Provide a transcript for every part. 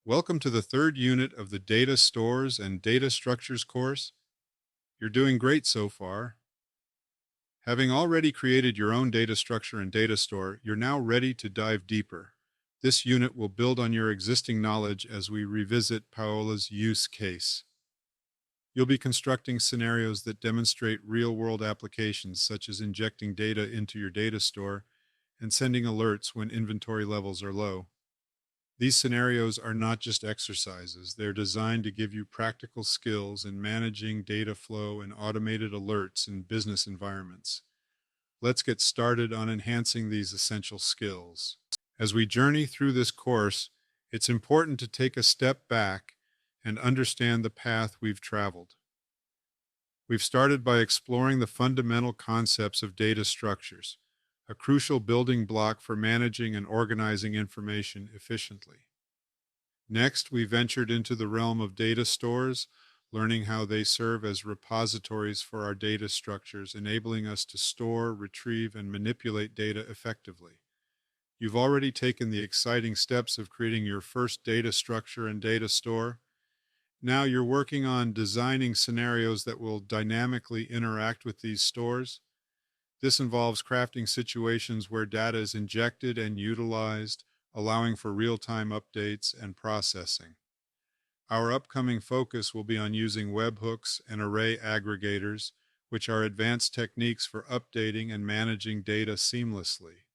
Welcome to the third unit of the Data Stores and Data Structures course. You're doing great so far. Having already created your own data structure and data store, you're now ready to dive deeper. This unit will build on your existing knowledge as we revisit Paola's use case. You'll be constructing scenarios that demonstrate real-world applications, such as injecting data into your data store and sending alerts when inventory levels are low. These scenarios are not just exercises, they're designed to give you practical skills in managing data flow and automated alerts in business environments. Let's get started on enhancing these essential skills. As we journey through this course, it's important to take a step back and understand the path we've traveled. We've started by exploring the fundamental concepts of data structures, a crucial building block for managing and organizing information efficiently. Next, we ventured into the realm of data stores, learning how they serve as repositories for our data structures, enabling us to store, retrieve, and manipulate data effectively. You've already taken the exciting steps of creating your first data structure and data store. Now you're working on designing scenarios that will dynamically interact with these stores. This involves crafting situations where data is injected and utilized, allowing for real-time updates and processing. Our upcoming focus will be on using webhooks and array aggregators, which are advanced techniques for updating and managing data seamlessly.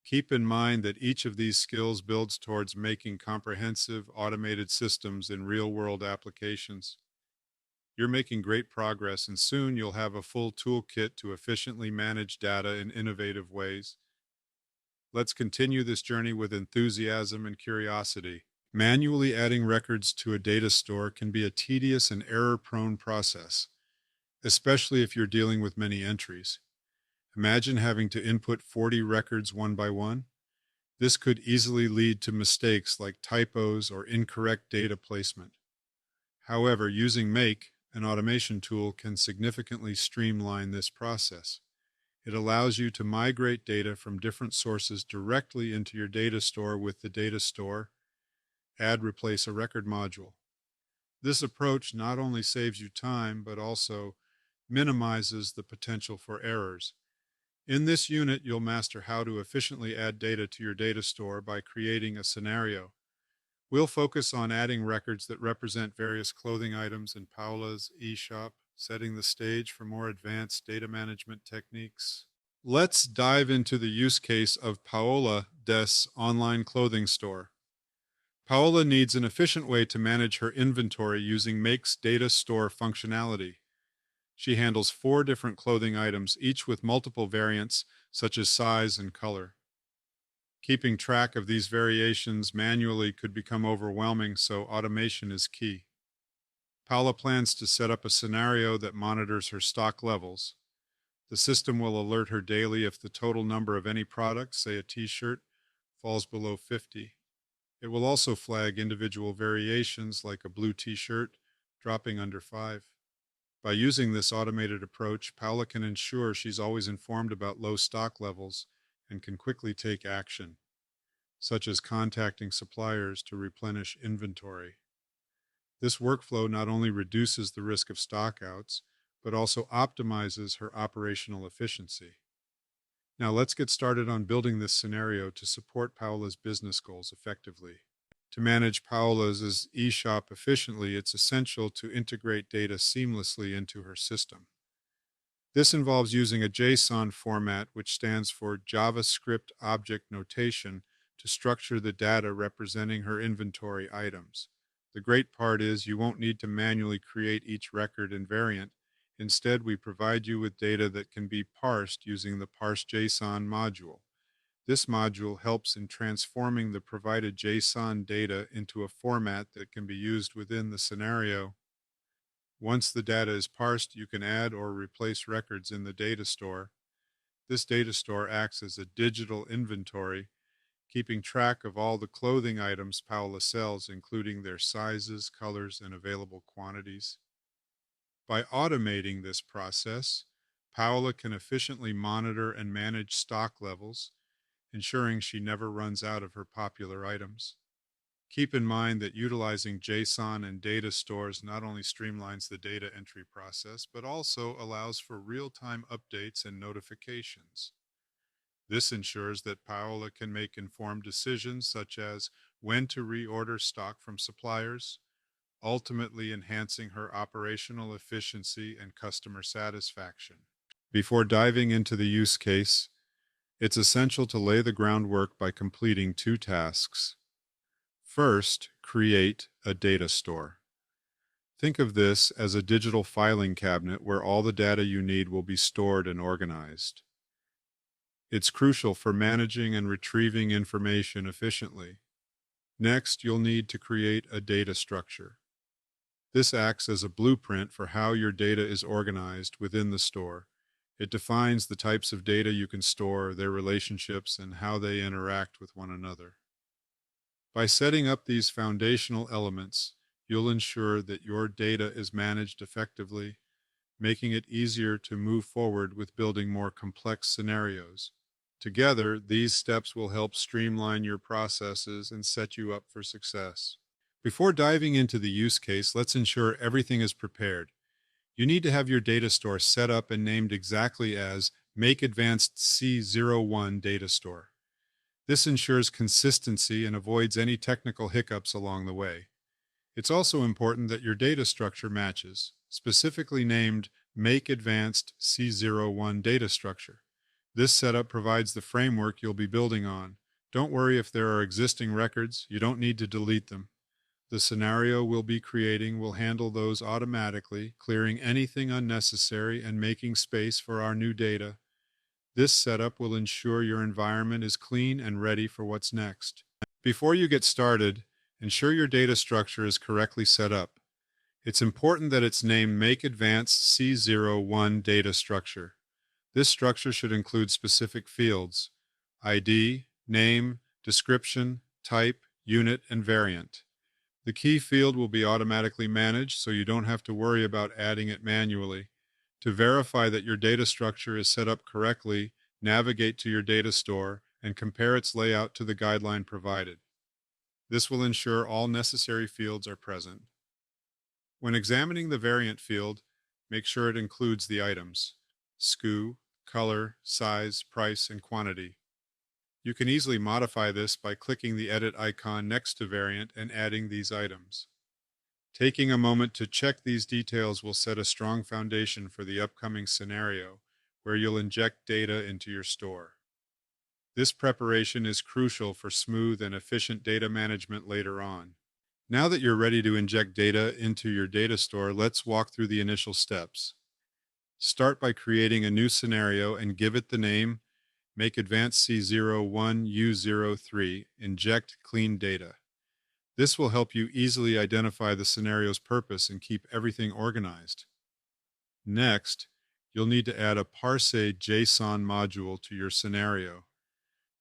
Keep in mind that each of these skills builds towards making comprehensive automated systems in real-world applications. You're making great progress, and soon you'll have a full toolkit to efficiently manage data in innovative ways. Let's continue this journey with enthusiasm and curiosity. Manually adding records to a data store can be a tedious and error-prone process, especially if you're dealing with many entries. Imagine having to input 40 records one by one. This could easily lead to mistakes like typos or incorrect data placement. However, using Make, an automation tool, can significantly streamline this process. It allows you to migrate data from different sources directly into your data store with the data store, add, replace a record module. This approach not only saves you time, but also minimizes the potential for errors. In this unit, you'll master how to efficiently add data to your data store by creating a scenario. We'll focus on adding records that represent various clothing items in Paola's eShop, setting the stage for more advanced data management techniques. Let's dive into the use case of Paola's online clothing store. Paola needs an efficient way to manage her inventory using Make's data store functionality. She handles 4 different clothing items, each with multiple variants, such as size and color. Keeping track of these variations manually could become overwhelming, so automation is key. Paola plans to set up a scenario that monitors her stock levels. The system will alert her daily if the total number of any product, say a t-shirt, falls below 50. It will also flag individual variations like a blue t-shirt dropping under 5. By using this automated approach, Paola can ensure she's always informed about low stock levels and can quickly take action, such as contacting suppliers to replenish inventory. This workflow not only reduces the risk of stockouts, but also optimizes her operational efficiency. Now let's get started on building this scenario to support Paola's business goals effectively. To manage Paola's eShop efficiently, it's essential to integrate data seamlessly into her system. This involves using a JSON format, which stands for JavaScript Object Notation, to structure the data representing her inventory items. The great part is you won't need to manually create each record and variant. Instead, we provide you with data that can be parsed using the Parse JSON module. This module helps in transforming the provided JSON data into a format that can be used within the scenario. Once the data is parsed, you can add or replace records in the data store. This data store acts as a digital inventory, keeping track of all the clothing items Paola sells, including their sizes, colors, and available quantities. By automating this process, Paola can efficiently monitor and manage stock levels, ensuring she never runs out of her popular items. Keep in mind that utilizing JSON and data stores not only streamlines the data entry process, but also allows for real-time updates and notifications. This ensures that Paola can make informed decisions such as when to reorder stock from suppliers, ultimately enhancing her operational efficiency and customer satisfaction. Before diving into the use case, it's essential to lay the groundwork by completing two tasks. First, create a data store. Think of this as a digital filing cabinet where all the data you need will be stored and organized. It's crucial for managing and retrieving information efficiently. Next, you'll need to create a data structure. This acts as a blueprint for how your data is organized within the store. It defines the types of data you can store, their relationships, and how they interact with one another. By setting up these foundational elements, you'll ensure that your data is managed effectively, making it easier to move forward with building more complex scenarios. Together, these steps will help streamline your processes and set you up for success. Before diving into the use case, let's ensure everything is prepared. You need to have your data store set up and named exactly as Make Advanced C01 Data Store. This ensures consistency and avoids any technical hiccups along the way. It's also important that your data structure matches, specifically named Make Advanced C01 Data Structure. This setup provides the framework you'll be building on. Don't worry if there are existing records, you don't need to delete them. The scenario we'll be creating will handle those automatically, clearing anything unnecessary and making space for our new data. This setup will ensure your environment is clean and ready for what's next. Before you get started, ensure your data structure is correctly set up. It's important that it's named Make Advanced C01 Data Structure. This structure should include specific fields: ID, name, description, type, unit, and variant. The key field will be automatically managed, so you don't have to worry about adding it manually. To verify that your data structure is set up correctly, navigate to your data store and compare its layout to the guideline provided. This will ensure all necessary fields are present. When examining the variant field, make sure it includes the items: SKU, color, size, price, and quantity. You can easily modify this by clicking the edit icon next to variant and adding these items. Taking a moment to check these details will set a strong foundation for the upcoming scenario where you'll inject data into your store. This preparation is crucial for smooth and efficient data management later on. Now that you're ready to inject data into your data store, let's walk through the initial steps. Start by creating a new scenario and give it the name Make Advanced C01U03 Inject Clean Data. This will help you easily identify the scenario's purpose and keep everything organized. Next, you'll need to add a Parse JSON module to your scenario.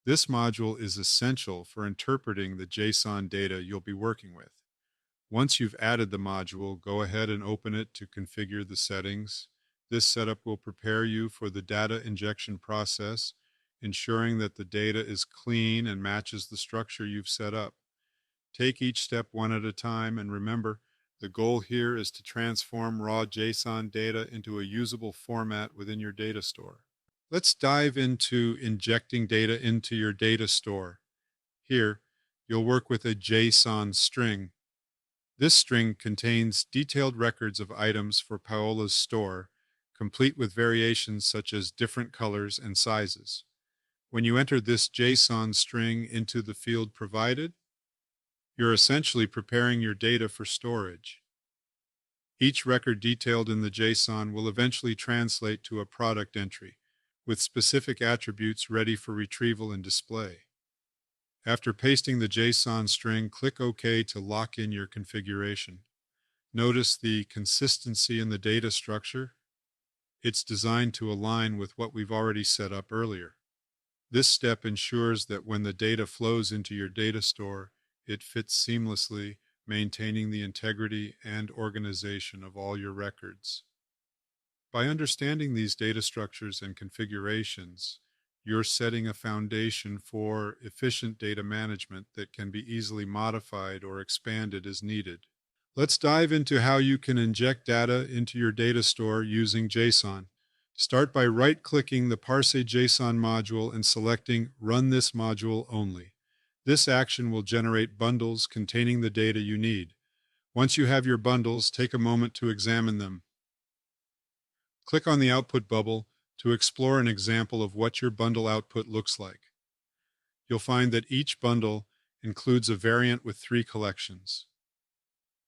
This module is essential for interpreting the JSON data you'll be working with. Once you've added the module, go ahead and open it to configure the settings. This setup will prepare you for the data injection process, ensuring that the data is clean and matches the structure you've set up. Take each step one at a time, and remember, the goal here is to transform raw JSON data into a usable format within your data store. Let's dive into injecting data into your data store. Here, you'll work with a JSON string. This string contains detailed records of items for Paola's store, complete with variations such as different colors and sizes. When you enter this JSON string into the field provided, you're essentially preparing your data for storage. Each record detailed in the JSON will eventually translate to a product entry, with specific attributes ready for retrieval and display. After pasting the JSON string, click OK to lock in your configuration. Notice the consistency in the data structure. It's designed to align with what we've already set up earlier. This step ensures that when the data flows into your data store, it fits seamlessly, maintaining the integrity and organization of all your records. By understanding these data structures and configurations, You're setting a foundation for efficient data management that can be easily modified or expanded as needed. Let's dive into how you can inject data into your data store using JSON. Start by right-clicking the Parse JSON module and selecting Run this module only. This action will generate bundles containing the data you need. Once you have your bundles, take a moment to examine them. Click on the output bubble to explore an example of what your bundle output looks like. You'll find that each bundle includes a variant with 3 collections.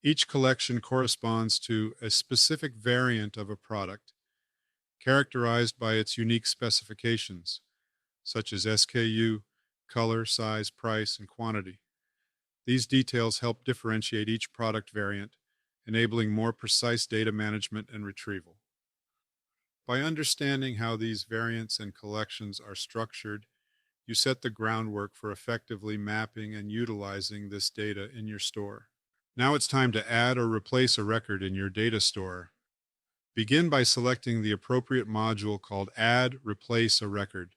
Each collection corresponds to a specific variant of a product, characterized by its unique specifications, such as SKU, color, size, price, and quantity. These details help differentiate each product variant, enabling more precise data management and retrieval. By understanding how these variants and collections are structured, you set the groundwork for effectively mapping and utilizing this data in your store. Now it's time to add or replace a record in your data store. Begin by selecting the appropriate module called Add, Replace a Record.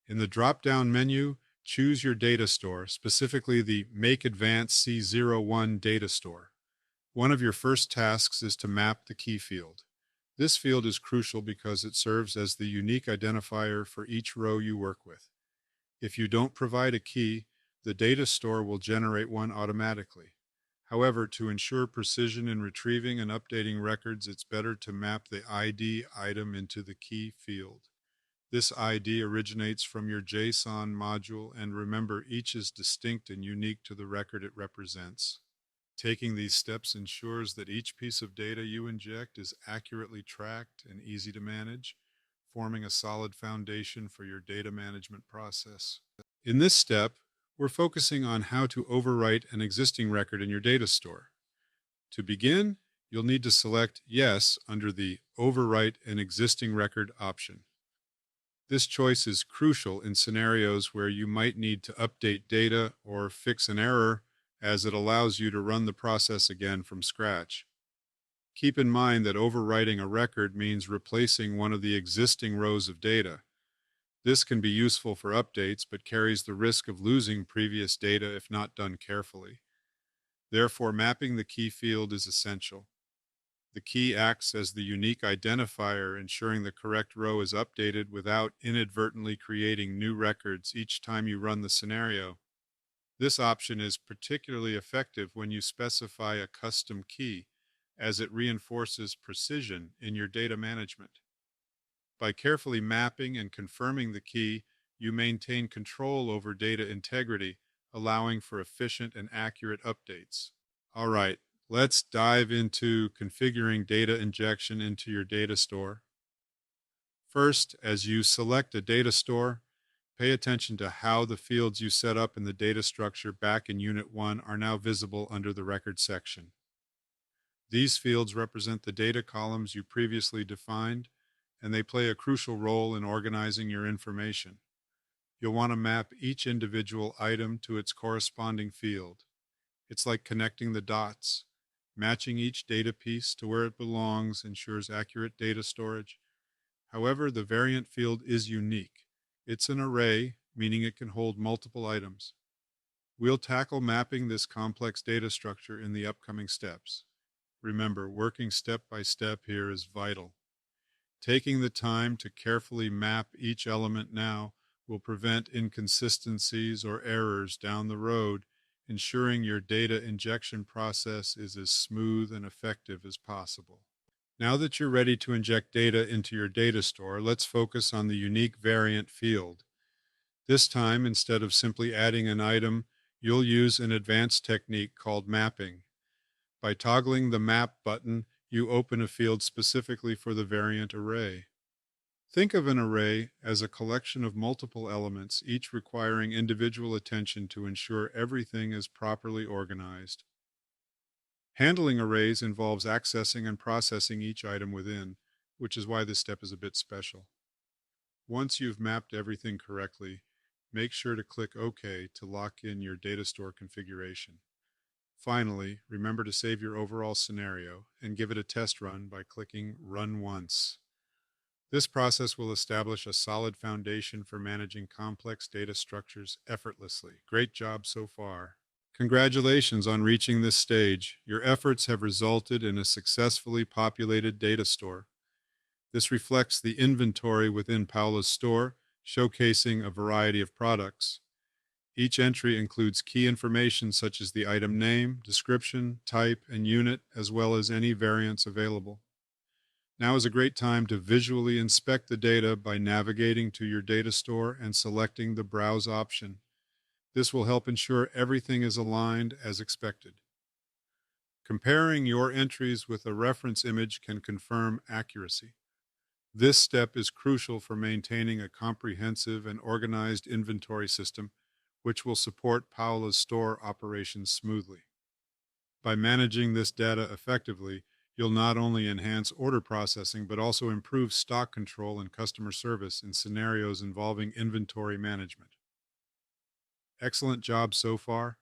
In the drop-down menu, choose your data store, specifically the Make Advanced C01 data store. One of your first tasks is to map the key field. This field is crucial because it serves as the unique identifier for each row you work with. If you don't provide a key, the data store will generate one automatically. However, to ensure precision in retrieving and updating records, it's better to map the ID item into the key field. This ID originates from your JSON module, and remember, each is distinct and unique to the record it represents. Taking these steps ensures that each piece of data you inject is accurately tracked and easy to manage, forming a solid foundation for your data management process. In this step, we're focusing on how to overwrite an existing record in your data store. To begin, you'll need to select Yes under the Overwrite an Existing Record option. This choice is crucial in scenarios where you might need to update data or fix an error, as it allows you to run the process again from scratch. Keep in mind that overwriting a record means replacing one of the existing rows of data. This can be useful for updates, but carries the risk of losing previous data if not done carefully. Therefore, mapping the key field is essential. The key acts as the unique identifier, ensuring the correct row is updated without inadvertently creating new records each time you run the scenario. This option is particularly effective when you specify a custom key, as it reinforces precision in your data management. By carefully mapping and confirming the key, you maintain control over data integrity, allowing for efficient and accurate updates. All right, let's dive into configuring data injection into your data store. First, as you select a data store, pay attention to how the fields you set up in the data structure back in Unit 1 are now visible under the Record section. These fields represent the data columns you previously defined, and they play a crucial role in organizing your information. You'll want to map each individual item to its corresponding field. It's like connecting the dots. Matching each data piece to where it belongs ensures accurate data storage. However, the variant field is unique. It's an array, meaning it can hold multiple items. We'll tackle mapping this complex data structure in the upcoming steps. Remember, working step by step here is vital. Taking the time to carefully map each element now will prevent inconsistencies or errors down the road, ensuring your data injection process is as smooth and effective as possible. Now that you're ready to inject data into your data store, let's focus on the unique variant field. This time, instead of simply adding an item, you'll use an advanced technique called mapping. By toggling the Map button, you open a field specifically for the variant array. Think of an array as a collection of multiple elements, each requiring individual attention to ensure everything is properly organized. Handling arrays involves accessing and processing each item within, which is why this step is a bit special. Once you've mapped everything correctly, make sure to click OK to lock in your data store configuration. Finally, remember to save your overall scenario and give it a test run by clicking Run Once. This process will establish a solid foundation for managing complex data structures effortlessly. Great job so far. Congratulations on reaching this stage. Your efforts have resulted in a successfully populated data store. This reflects the inventory within Paola's store, showcasing a variety of products. Each entry includes key information such as the item name, description, type, and unit, as well as any variants available. Now is a great time to visually inspect the data by navigating to your data store and selecting the Browse option. This will help ensure everything is aligned as expected. Comparing your entries with a reference image can confirm accuracy. This step is crucial for maintaining a comprehensive and organized inventory system, which will support Paola's store operations smoothly. By managing this data effectively, you'll not only enhance order processing, but also improve stock control and customer service in scenarios involving inventory management. Excellent job so far.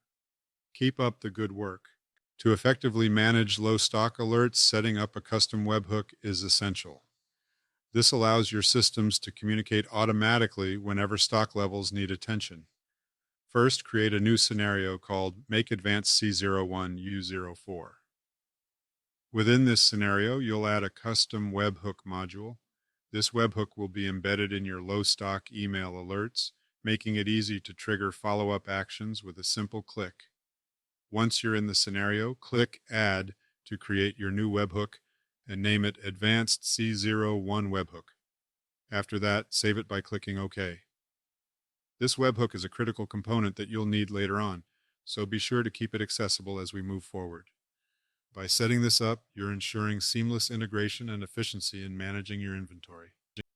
Keep up the good work. To effectively manage low stock alerts, setting up a custom webhook is essential. This allows your systems to communicate automatically whenever stock levels need attention. First, create a new scenario called Make Advanced C01 U04. Within this scenario, you'll add a custom webhook module. This webhook will be embedded in your low stock email alerts, making it easy to trigger follow-up actions with a simple click. Once you're in the scenario, click Add to create your new webhook and name it Advanced C01 Webhook. After that, save it by clicking OK. This webhook is a critical component that you'll need later on, so be sure to keep it accessible as we move forward. By setting this up, you're ensuring seamless integration and efficiency in managing your inventory.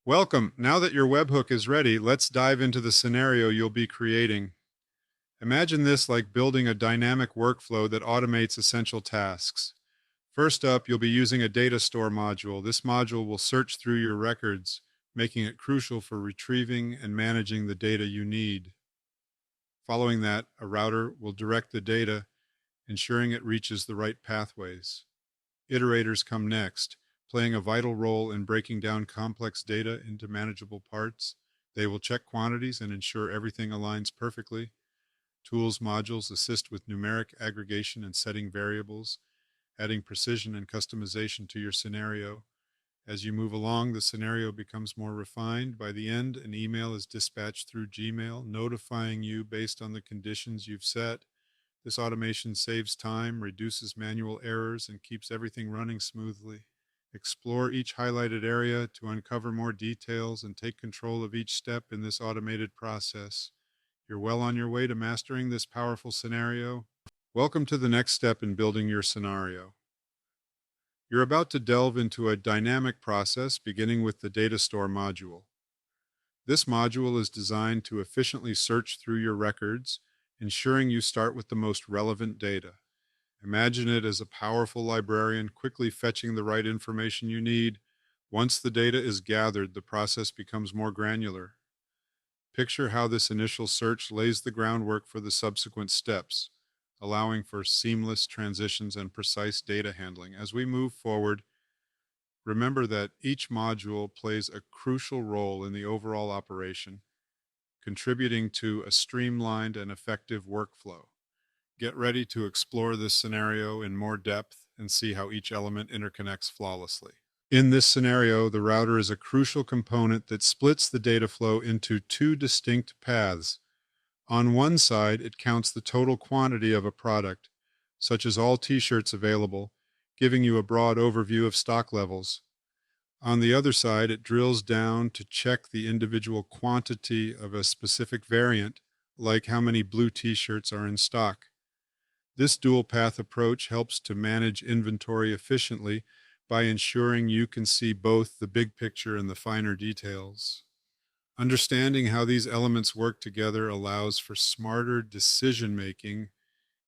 Welcome! Now that your webhook is ready, let's dive into the scenario you'll be creating. Imagine this like building a dynamic workflow that automates essential tasks. First up, you'll be using a data store module. This module will search through your records, making it crucial for retrieving and managing the data you need. Following that, a router will direct the data, ensuring it reaches the right pathways. Iterators come next, playing a vital role in breaking down complex data into manageable parts. They will check quantities and ensure everything aligns perfectly. Tools modules assist with numeric aggregation and setting variables, adding precision and customization to your scenario. As you move along, the scenario becomes more refined. By the end, an email is dispatched through Gmail, notifying you based on the conditions you've set. This automation saves time, reduces manual errors, and keeps everything running smoothly. Explore each highlighted area to uncover more details and take control of each step in this automated process. You're well on your way to mastering this powerful scenario. Welcome to the next step in building your scenario. You're about to delve into a dynamic process, beginning with the data store module. This module is designed to efficiently search through your records, ensuring you start with the most relevant data. Imagine it as a powerful librarian quickly fetching the right information you need. Once the data is gathered, the process becomes more granular. Picture how this initial search lays the groundwork for the subsequent steps, allowing for seamless transitions and precise data handling. As we move forward, remember that each module plays a crucial role in the overall operation, contributing to a streamlined and effective workflow. Get ready to explore this scenario in more depth and see how each element interconnects flawlessly. In this scenario, the router is a crucial component that splits the data flow into two distinct paths. On one side, it counts the total quantity of a product, such as all t-shirts available, giving you a broad overview of stock levels. On the other side, it drills down to check the individual quantity of a specific variant, like how many blue t-shirts are in stock. This dual path approach helps to manage inventory efficiently by ensuring you can see both the big picture and the finer details. Understanding how these elements work together allows for smarter decision-making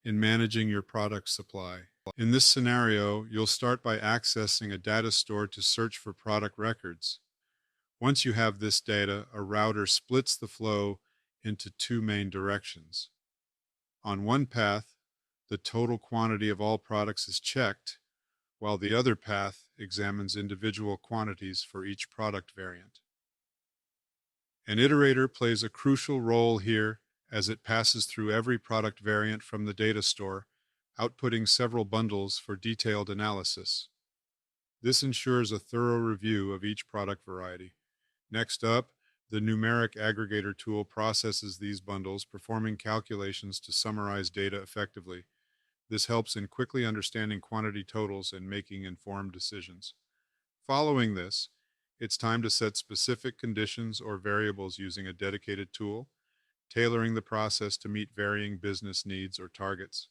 in managing your product supply. In this scenario, you'll start by accessing a data store to search for product records. Once you have this data, a router splits the flow into two main directions. On one path, the total quantity of all products is checked, while the other path examines individual quantities for each product variant. An iterator plays a crucial role here as it passes through every product variant from the data store, outputting several bundles for detailed analysis. This ensures a thorough review of each product variety. Next up, the numeric aggregator tool processes these bundles, performing calculations to summarize data effectively. This helps in quickly understanding quantity totals and making informed decisions. Following this, it's time to set specific conditions or variables using a dedicated tool, tailoring the process to meet varying business needs or targets.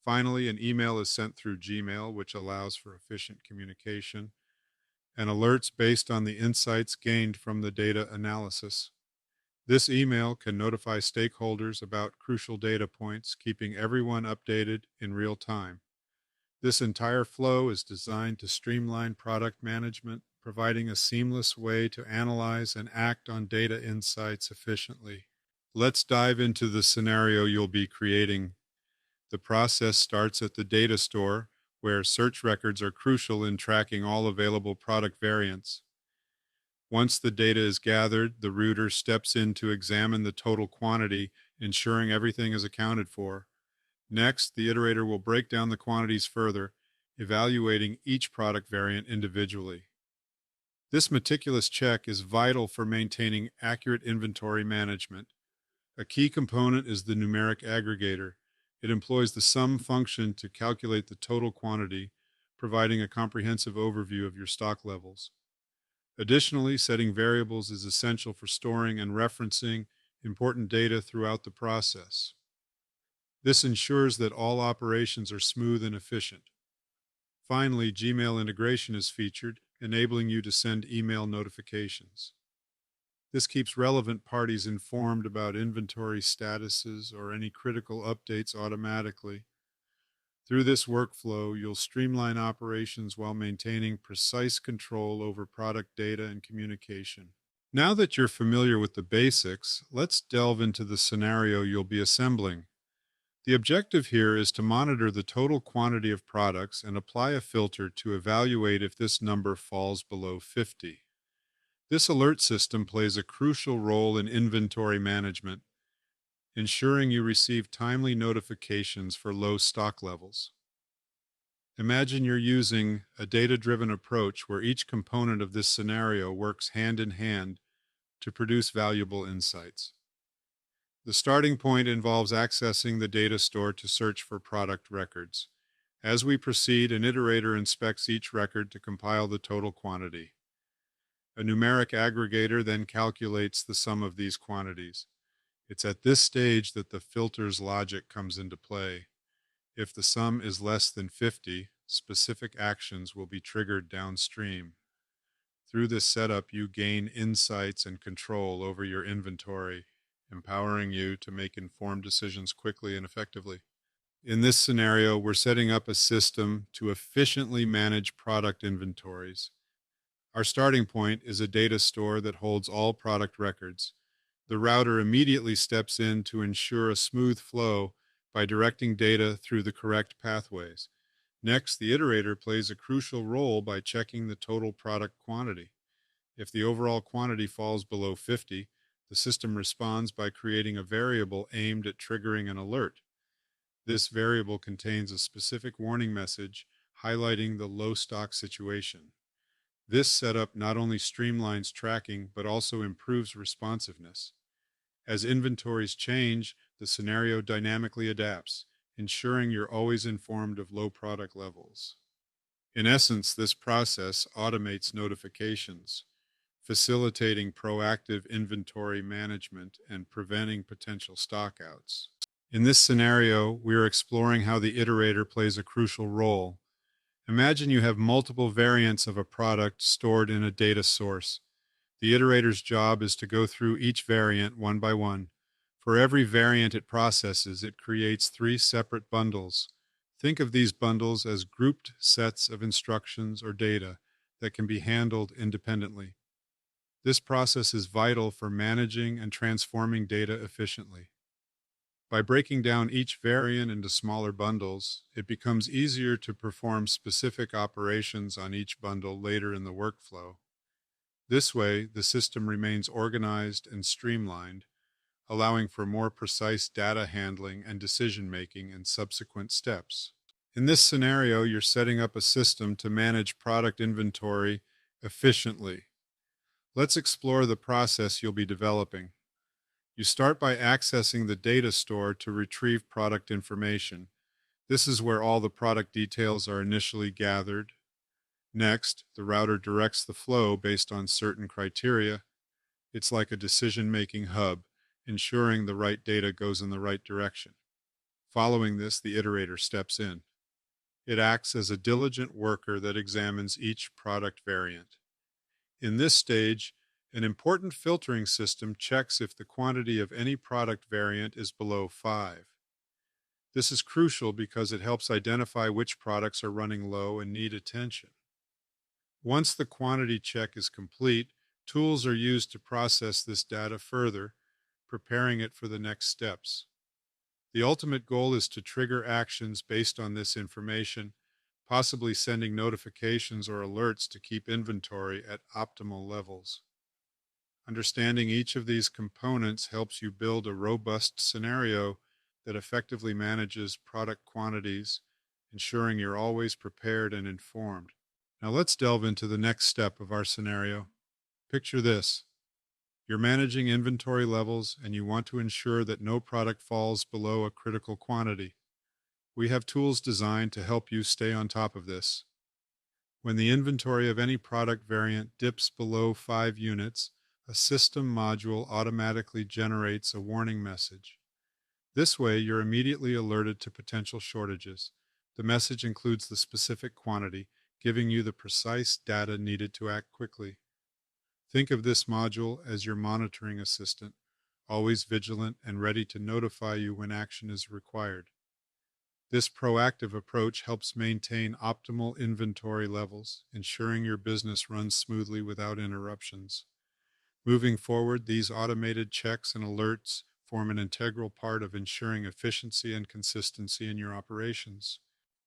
Finally, an email is sent through Gmail, which allows for efficient communication and alerts based on the insights gained from the data analysis. This email can notify stakeholders about crucial data points, keeping everyone updated in real time. This entire flow is designed to streamline product management, providing a seamless way to analyze and act on data insights efficiently. Let's dive into the scenario you'll be creating. The process starts at the data store, where search records are crucial in tracking all available product variants. Once the data is gathered, the router steps in to examine the total quantity, ensuring everything is accounted for. Next, the iterator will break down the quantities further, evaluating each product variant individually. This meticulous check is vital for maintaining accurate inventory management. A key component is the numeric aggregator. It employs the sum function to calculate the total quantity, providing a comprehensive overview of your stock levels. Additionally, setting variables is essential for storing and referencing important data throughout the process. This ensures that all operations are smooth and efficient. Finally, Gmail integration is featured, enabling you to send email notifications. This keeps relevant parties informed about inventory statuses or any critical updates automatically. Through this workflow, you'll streamline operations while maintaining precise control over product data and communication. Now that you're familiar with the basics, let's delve into the scenario you'll be assembling. The objective here is to monitor the total quantity of products and apply a filter to evaluate if this number falls below 50. This alert system plays a crucial role in inventory management, ensuring you receive timely notifications for low stock levels. Imagine you're using a data-driven approach where each component of this scenario works hand in hand to produce valuable insights. The starting point involves accessing the data store to search for product records. As we proceed, an iterator inspects each record to compile the total quantity. A numeric aggregator then calculates the sum of these quantities. It's at this stage that the filter's logic comes into play. If the sum is less than 50, specific actions will be triggered downstream. Through this setup, you gain insights and control over your inventory, empowering you to make informed decisions quickly and effectively. In this scenario, we're setting up a system to efficiently manage product inventories. Our starting point is a data store that holds all product records. The router immediately steps in to ensure a smooth flow by directing data through the correct pathways. Next, the iterator plays a crucial role by checking the total product quantity. If the overall quantity falls below 50, the system responds by creating a variable aimed at triggering an alert. This variable contains a specific warning message highlighting the low stock situation. This setup not only streamlines tracking, but also improves responsiveness. As inventories change, the scenario dynamically adapts, ensuring you're always informed of low product levels. In essence, this process automates notifications, facilitating proactive inventory management and preventing potential stockouts. In this scenario, we are exploring how the iterator plays a crucial role. Imagine you have multiple variants of a product stored in a data source. The iterator's job is to go through each variant one by one. For every variant it processes, it creates 3 separate bundles. Think of these bundles as grouped sets of instructions or data that can be handled independently. This process is vital for managing and transforming data efficiently. By breaking down each variant into smaller bundles, it becomes easier to perform specific operations on each bundle later in the workflow. This way, the system remains organized and streamlined, allowing for more precise data handling and decision making in subsequent steps. In this scenario, you're setting up a system to manage product inventory efficiently. Let's explore the process you'll be developing. You start by accessing the data store to retrieve product information. This is where all the product details are initially gathered. Next, the router directs the flow based on certain criteria. It's like a decision-making hub, ensuring the right data goes in the right direction. Following this, the iterator steps in. It acts as a diligent worker that examines each product variant. In this stage, an important filtering system checks if the quantity of any product variant is below 5. This is crucial because it helps identify which products are running low and need attention. Once the quantity check is complete, tools are used to process this data further, preparing it for the next steps. The ultimate goal is to trigger actions based on this information, possibly sending notifications or alerts to keep inventory at optimal levels. Understanding each of these components helps you build a robust scenario that effectively manages product quantities, ensuring you're always prepared and informed. Now let's delve into the next step of our scenario. Picture this. You're managing inventory levels and you want to ensure that no product falls below a critical quantity. We have tools designed to help you stay on top of this. When the inventory of any product variant dips below 5 units, a system module automatically generates a warning message. This way, you're immediately alerted to potential shortages. The message includes the specific quantity, giving you the precise data needed to act quickly. Think of this module as your monitoring assistant, always vigilant and ready to notify you when action is required. This proactive approach helps maintain optimal inventory levels, ensuring your business runs smoothly without interruptions. Moving forward, these automated checks and alerts form an integral part of ensuring efficiency and consistency in your operations.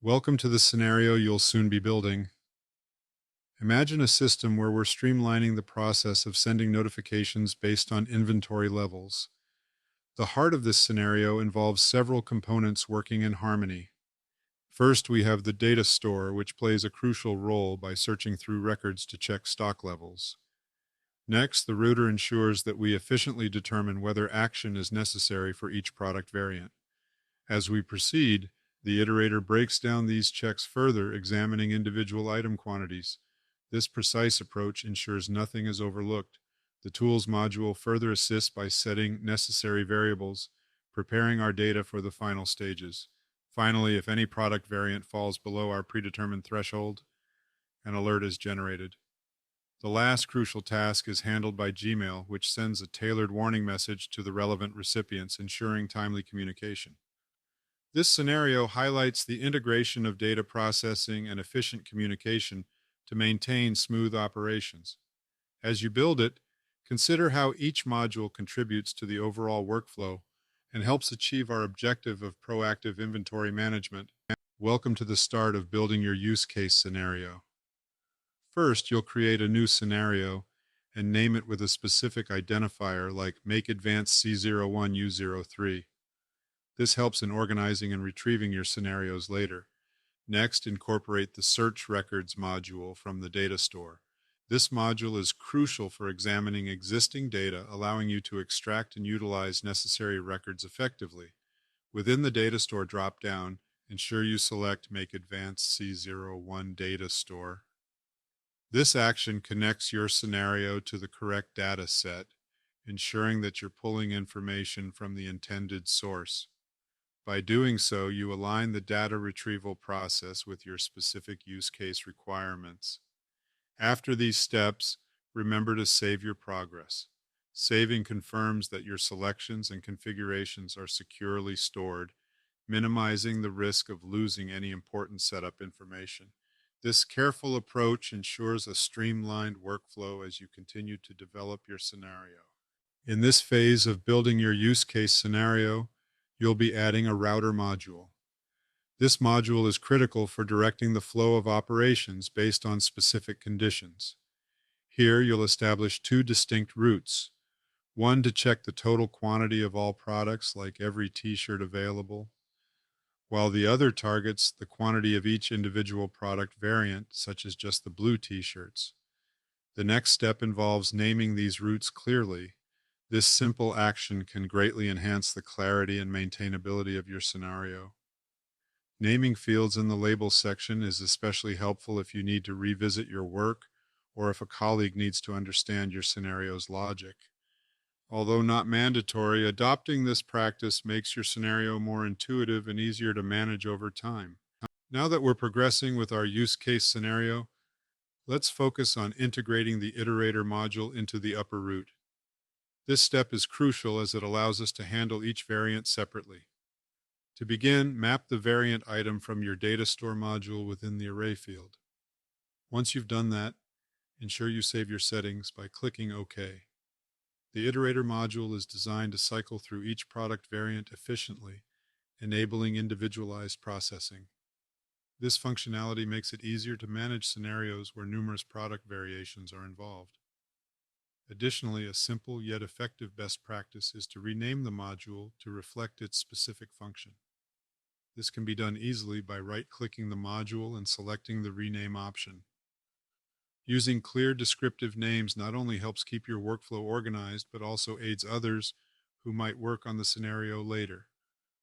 Welcome to the scenario you'll soon be building. Imagine a system where we're streamlining the process of sending notifications based on inventory levels. The heart of this scenario involves several components working in harmony. First, we have the data store, which plays a crucial role by searching through records to check stock levels. Next, the router ensures that we efficiently determine whether action is necessary for each product variant. As we proceed, the iterator breaks down these checks further, examining individual item quantities. This precise approach ensures nothing is overlooked. The tools module further assists by setting necessary variables, preparing our data for the final stages. Finally, if any product variant falls below our predetermined threshold, an alert is generated. The last crucial task is handled by Gmail, which sends a tailored warning message to the relevant recipients, ensuring timely communication. This scenario highlights the integration of data processing and efficient communication to maintain smooth operations. As you build it, consider how each module contributes to the overall workflow and helps achieve our objective of proactive inventory management. Welcome to the start of building your use case scenario. First, you'll create a new scenario and name it with a specific identifier like Make Advance C01 U03. This helps in organizing and retrieving your scenarios later. Next, incorporate the Search Records module from the data store. This module is crucial for examining existing data, allowing you to extract and utilize necessary records effectively. Within the data store drop-down, ensure you select Make Advance C01 Data Store. This action connects your scenario to the correct data set, ensuring that you're pulling information from the intended source. By doing so, you align the data retrieval process with your specific use case requirements. After these steps, remember to save your progress. Saving confirms that your selections and configurations are securely stored, minimizing the risk of losing any important setup information. This careful approach ensures a streamlined workflow as you continue to develop your scenario. In this phase of building your use case scenario, you'll be adding a router module. This module is critical for directing the flow of operations based on specific conditions. Here, you'll establish two distinct routes. One to check the total quantity of all products, like every t-shirt available, while the other targets the quantity of each individual product variant, such as just the blue t-shirts. The next step involves naming these routes clearly. This simple action can greatly enhance the clarity and maintainability of your scenario. Naming fields in the label section is especially helpful if you need to revisit your work or if a colleague needs to understand your scenario's logic. Although not mandatory, adopting this practice makes your scenario more intuitive and easier to manage over time. Now that we're progressing with our use case scenario, let's focus on integrating the iterator module into the upper route. This step is crucial as it allows us to handle each variant separately. To begin, map the variant item from your data store module within the array field. Once you've done that, ensure you save your settings by clicking OK. The iterator module is designed to cycle through each product variant efficiently, enabling individualized processing. This functionality makes it easier to manage scenarios where numerous product variations are involved. Additionally, a simple yet effective best practice is to rename the module to reflect its specific function. This can be done easily by right-clicking the module and selecting the rename option. Using clear descriptive names not only helps keep your workflow organized, but also aids others who might work on the scenario later.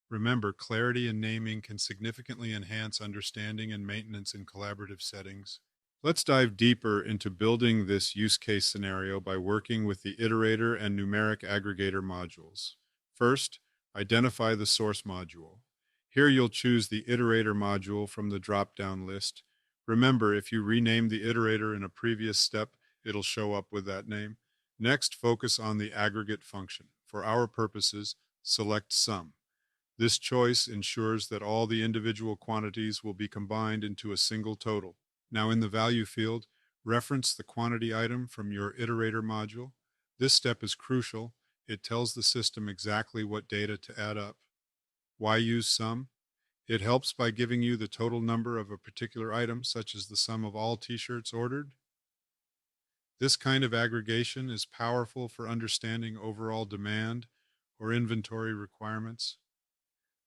Remember, clarity in naming can significantly enhance understanding and maintenance in collaborative settings. Let's dive deeper into building this use case scenario by working with the iterator and numeric aggregator modules. First, identify the source module. Here you'll choose the iterator module from the drop-down list. Remember, if you rename the iterator in a previous step, it'll show up with that name. Next, focus on the aggregate function. For our purposes, select sum. This choice ensures that all the individual quantities will be combined into a single total. Now in the value field, reference the quantity item from your iterator module. This step is crucial. It tells the system exactly what data to add up. Why use sum? It helps by giving you the total number of a particular item, such as the sum of all t-shirts ordered. This kind of aggregation is powerful for understanding overall demand or inventory requirements.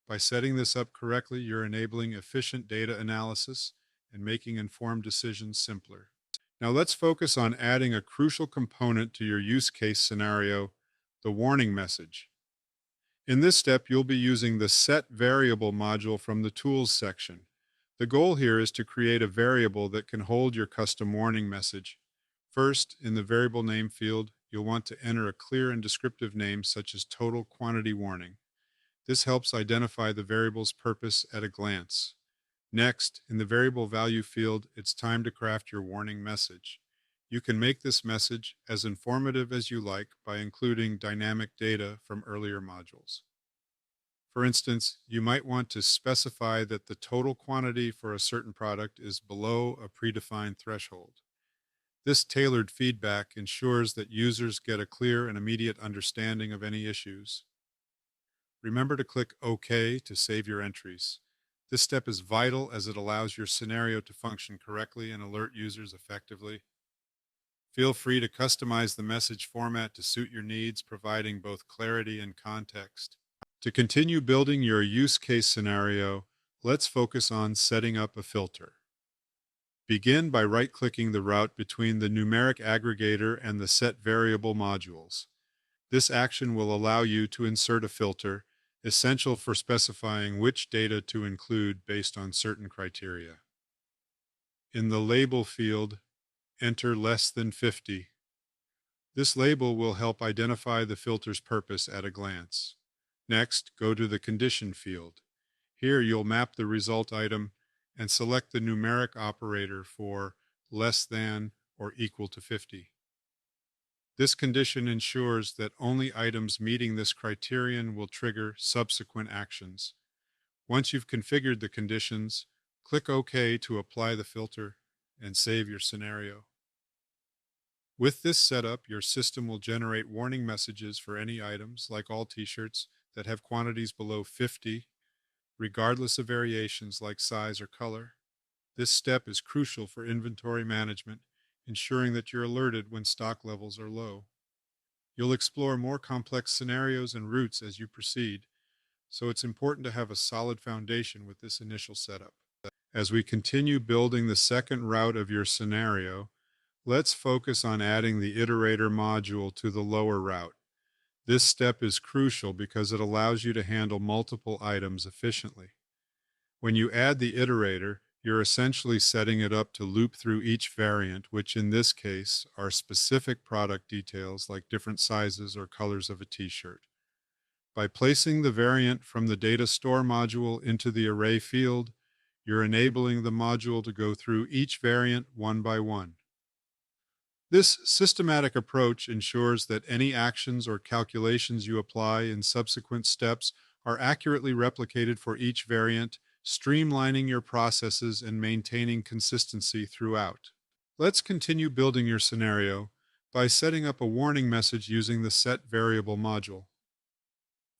By setting this up correctly, you're enabling efficient data analysis and making informed decisions simpler. Now let's focus on adding a crucial component to your use case scenario, the warning message. In this step, you'll be using the set variable module from the tools section. The goal here is to create a variable that can hold your custom warning message. First, in the variable name field, you'll want to enter a clear and descriptive name such as total quantity warning. This helps identify the variable's purpose at a glance. Next, in the variable value field, it's time to craft your warning message. You can make this message as informative as you like by including dynamic data from earlier modules. For instance, you might want to specify that the total quantity for a certain product is below a predefined threshold. This tailored feedback ensures that users get a clear and immediate understanding of any issues. Remember to click OK to save your entries. This step is vital as it allows your scenario to function correctly and alert users effectively. Feel free to customize the message format to suit your needs, providing both clarity and context. To continue building your use case scenario, let's focus on setting up a filter. Begin by right-clicking the route between the numeric aggregator and the set variable modules. This action will allow you to insert a filter, essential for specifying which data to include based on certain criteria. In the label field, enter less than 50. This label will help identify the filter's purpose at a glance. Next, go to the condition field. Here you'll map the result item and select the numeric operator for less than or equal to 50. This condition ensures that only items meeting this criterion will trigger subsequent actions. Once you've configured the conditions, click OK to apply the filter and save your scenario. With this setup, your system will generate warning messages for any items, like all t-shirts, that have quantities below 50, regardless of variations like size or color. This step is crucial for inventory management, ensuring that you're alerted when stock levels are low. You'll explore more complex scenarios and routes as you proceed, so it's important to have a solid foundation with this initial setup. As we continue building the second route of your scenario, let's focus on adding the iterator module to the lower route. This step is crucial because it allows you to handle multiple items efficiently. When you add the iterator, you're essentially setting it up to loop through each variant, which in this case are specific product details like different sizes or colors of a t-shirt. By placing the variant from the data store module into the array field, you're enabling the module to go through each variant one by one. This systematic approach ensures that any actions or calculations you apply in subsequent steps are accurately replicated for each variant, streamlining your processes and maintaining consistency throughout. Let's continue building your scenario by setting up a warning message using the set variable module.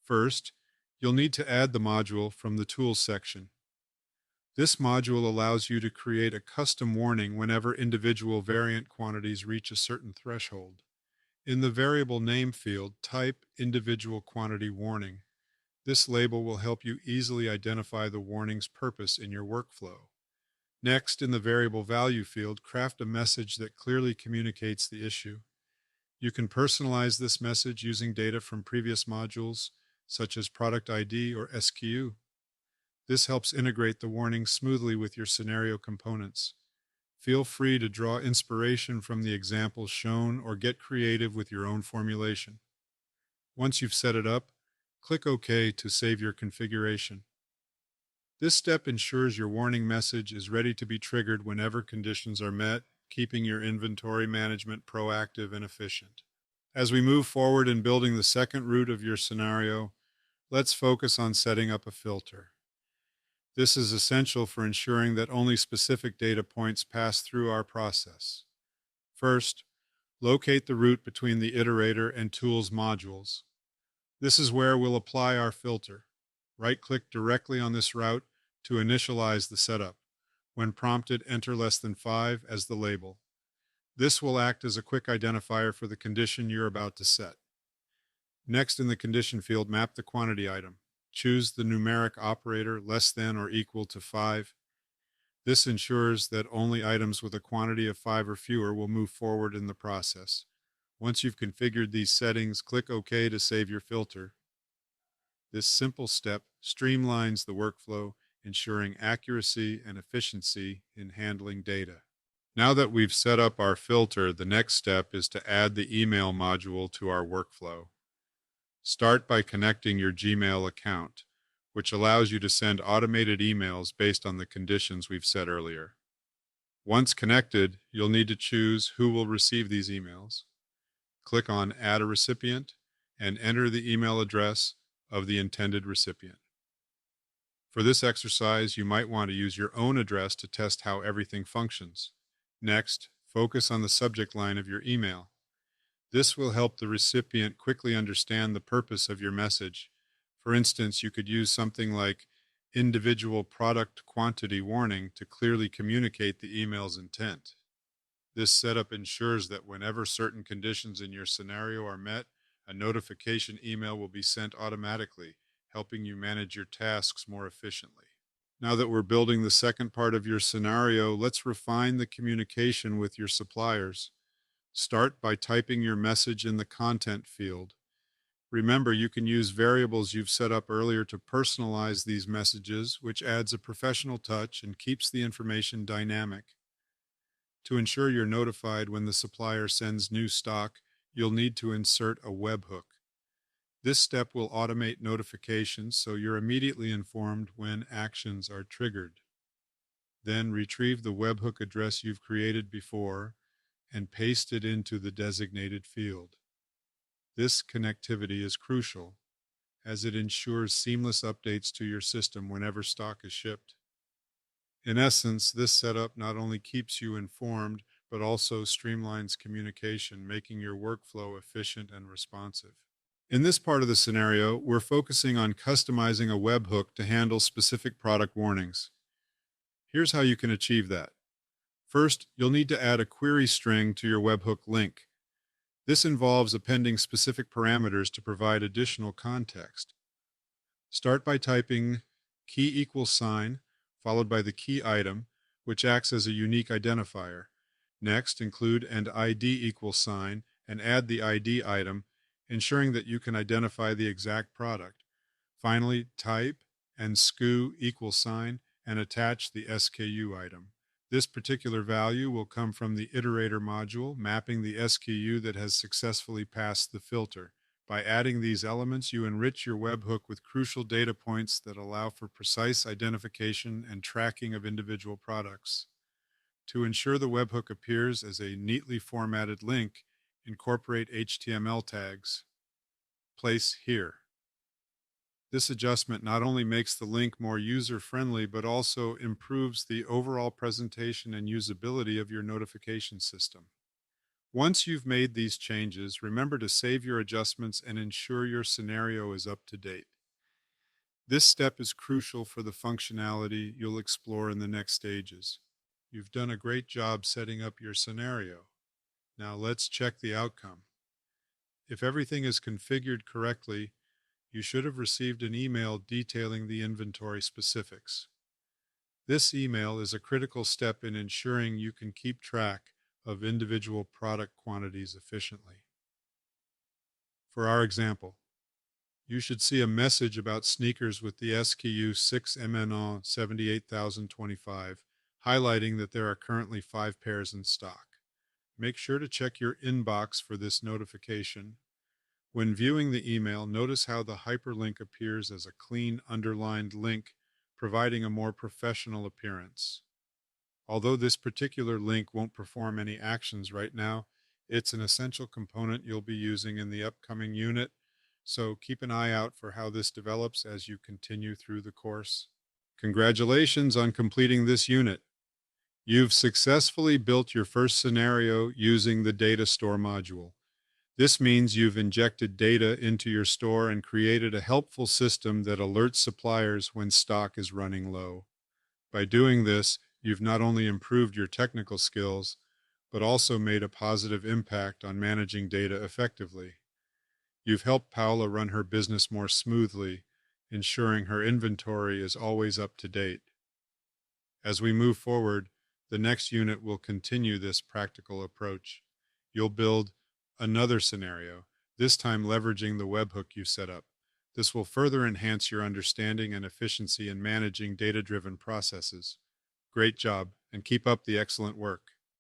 First, you'll need to add the module from the Tools section. This module allows you to create a custom warning whenever individual variant quantities reach a certain threshold. In the variable name field, type individual quantity warning. This label will help you easily identify the warning's purpose in your workflow. Next, in the variable value field, craft a message that clearly communicates the issue. You can personalize this message using data from previous modules, such as product ID or SKU. This helps integrate the warning smoothly with your scenario components. Feel free to draw inspiration from the examples shown or get creative with your own formulation. Once you've set it up, click OK to save your configuration. This step ensures your warning message is ready to be triggered whenever conditions are met, keeping your inventory management proactive and efficient. As we move forward in building the second route of your scenario, let's focus on setting up a filter. This is essential for ensuring that only specific data points pass through our process. First, locate the route between the iterator and tools modules. This is where we'll apply our filter. Right-click directly on this route to initialize the setup. When prompted, enter less than 5 as the label. This will act as a quick identifier for the condition you're about to set. Next, in the condition field, map the quantity item. Choose the numeric operator less than or equal to 5. This ensures that only items with a quantity of 5 or fewer will move forward in the process. Once you've configured these settings, click OK to save your filter. This simple step streamlines the workflow, ensuring accuracy and efficiency in handling data. Now that we've set up our filter, the next step is to add the email module to our workflow. Start by connecting your Gmail account, which allows you to send automated emails based on the conditions we've set earlier. Once connected, you'll need to choose who will receive these emails. Click on Add a Recipient and enter the email address of the intended recipient. For this exercise, you might want to use your own address to test how everything functions. Next, focus on the subject line of your email. This will help the recipient quickly understand the purpose of your message. For instance, you could use something like individual product quantity warning to clearly communicate the email's intent. This setup ensures that whenever certain conditions in your scenario are met, a notification email will be sent automatically, helping you manage your tasks more efficiently. Now that we're building the second part of your scenario, let's refine the communication with your suppliers. Start by typing your message in the content field. Remember, you can use variables you've set up earlier to personalize these messages, which adds a professional touch and keeps the information dynamic. To ensure you're notified when the supplier sends new stock, you'll need to insert a webhook. This step will automate notifications so you're immediately informed when actions are triggered. Then retrieve the webhook address you've created before and paste it into the designated field. This connectivity is crucial as it ensures seamless updates to your system whenever stock is shipped. In essence, this setup not only keeps you informed, but also streamlines communication, making your workflow efficient and responsive. In this part of the scenario, we're focusing on customizing a webhook to handle specific product warnings. Here's how you can achieve that. First, you'll need to add a query string to your webhook link. This involves appending specific parameters to provide additional context. Start by typing key equals sign, followed by the key item, which acts as a unique identifier. Next, include an ID equals sign and add the ID item, ensuring that you can identify the exact product. Finally, type and SKU equals sign and attach the SKU item. This particular value will come from the iterator module, mapping the SKU that has successfully passed the filter. By adding these elements, you enrich your webhook with crucial data points that allow for precise identification and tracking of individual products. To ensure the webhook appears as a neatly formatted link, incorporate HTML tags. Place here. This adjustment not only makes the link more user-friendly, but also improves the overall presentation and usability of your notification system. Once you've made these changes, remember to save your adjustments and ensure your scenario is up to date. This step is crucial for the functionality you'll explore in the next stages. You've done a great job setting up your scenario. Now let's check the outcome. If everything is configured correctly, you should have received an email detailing the inventory specifics. This email is a critical step in ensuring you can keep track of individual product quantities efficiently. For our example, you should see a message about sneakers with the SKU 6MNO 78025, highlighting that there are currently 5 pairs in stock. Make sure to check your inbox for this notification. When viewing the email, notice how the hyperlink appears as a clean underlined link, providing a more professional appearance. Although this particular link won't perform any actions right now, it's an essential component you'll be using in the upcoming unit, so keep an eye out for how this develops as you continue through the course. Congratulations on completing this unit. You've successfully built your first scenario using the data store module. This means you've injected data into your store and created a helpful system that alerts suppliers when stock is running low. By doing this, you've not only improved your technical skills, but also made a positive impact on managing data effectively. You've helped Paola run her business more smoothly, ensuring her inventory is always up to date. As we move forward, the next unit will continue this practical approach. You'll build another scenario, this time leveraging the webhook you set up. This will further enhance your understanding and efficiency in managing data-driven processes. Great job, and keep up the excellent work.